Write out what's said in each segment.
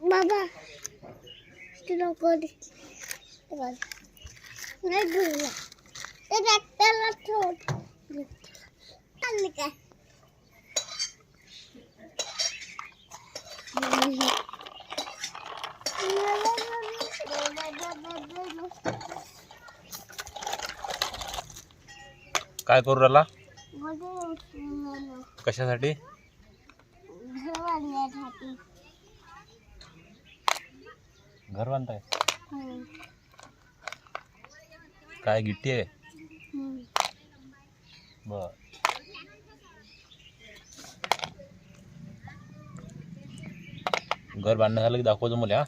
बाबा तुला कोण नाही बोलला ते ट्रॅक्टरला ठेव चालली काय काय करू राहिला कशासाठी घर बांधताय काय गिट्टी आहे बर घर बांधणं झालं की दाखवतो मला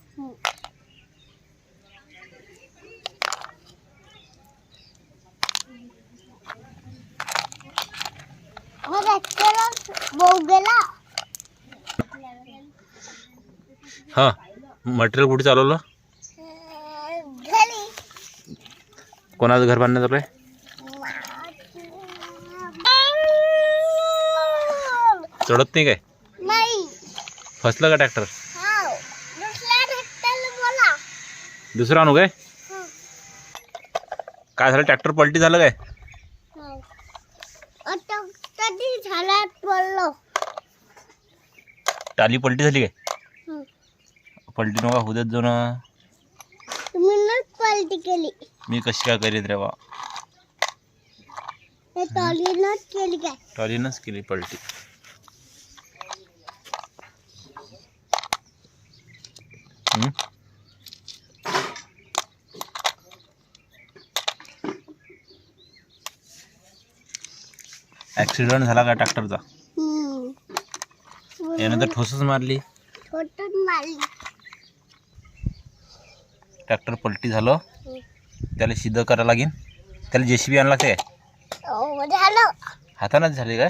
हा मटेरियल कुठे चालवलं कोणाचं घर बांधण्यात आलंय चढत नाही काय नाही फसलं का ट्रॅक्टर दुसरा आणू काय काय झालं ट्रॅक्टर पलटी झालं काय झाला पडलो टाली पलटी झाली काय पलटी नका होऊ देत जो ना तुम्ही पलटी केली मी कशी काय करीत रे बा टॉलीनच केली काय टॉलीनच केली पलटी ऍक्सिडेंट झाला का ट्रॅक्टरचा यानंतर ठोसच मारली ट्रॅक्टर पलटी झालं त्याला सिद्ध करायला लागेल त्याला जेसीबी आणला काय हातानच झाले काय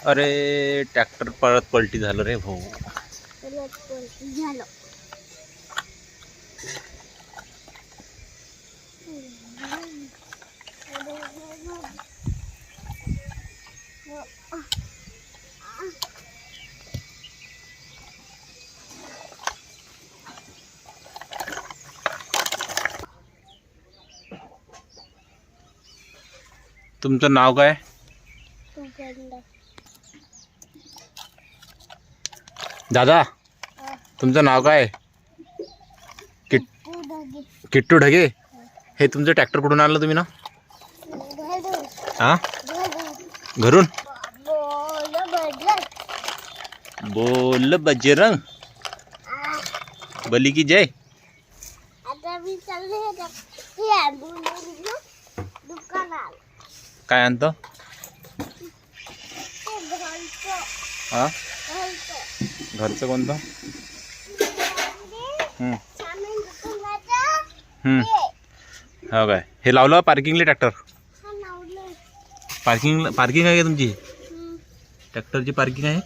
अरे ट्रॅक्टर परत पलटी झालं रे भाऊ तुमचं नाव काय दादा तुमचं नाव काय किट्टू ढगे हे तुमचं ट्रॅक्टर कुठून आणलं तुम्ही ना हा घरून बोल बजरंग बली की जय आता मी चालले दुकानात काय आणतो हा घरचं कोणतं हो काय हे लावलं पार्किंगला ट्रॅक्टर पार्किंग आहे का तुमची ट्रॅक्टरची पार्किंग आहे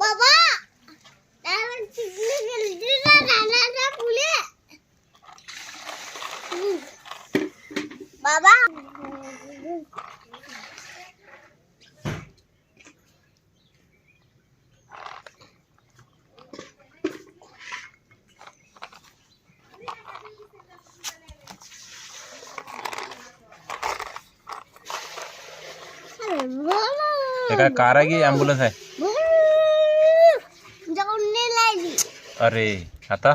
बाबा बाबा हे काय कार आहे की ॲम्ब्युलन्स आहे? जाऊन नाही लागली. अरे आता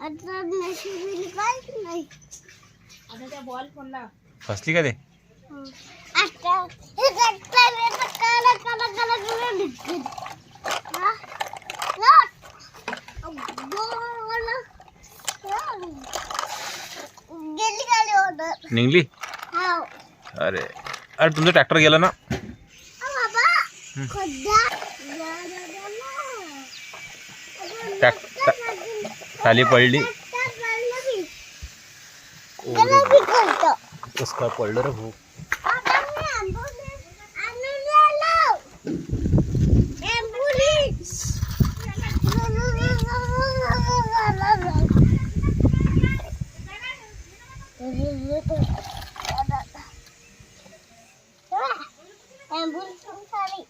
आता नशिबीने काहीच नाही. फसली का ते? आता हे ट्रॅक्टर येतं काला काला काला काला निघतं. हा? लोट. गेली गाडी ऑर्डर. निघली? हाव. अरे अरे तुमचं ट्रॅक्टर गेलं ना? बाबा खड्डा. खाली पडली. त्याला बी करतो. कसं काय पडलं रे भाऊ? आता मी आणून आलो. ॲम्ब्युलन्स. ॲम्ब्युलन्स आली.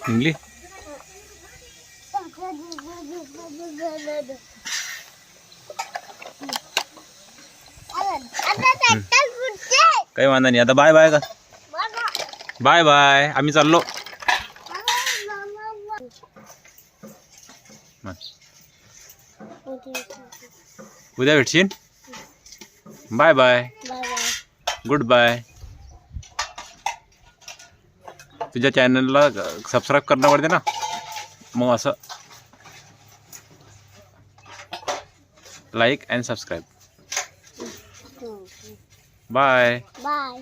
निघली? काही वांधा नाही. आता बाय बाय का? बाय बाय, आम्ही चाललो. उद्या भेटशील. Bye bye, good bye. तुझ्या चॅनलला सबस्क्राईब करणं पडते ना, मग असं like and subscribe. Bye. Bye.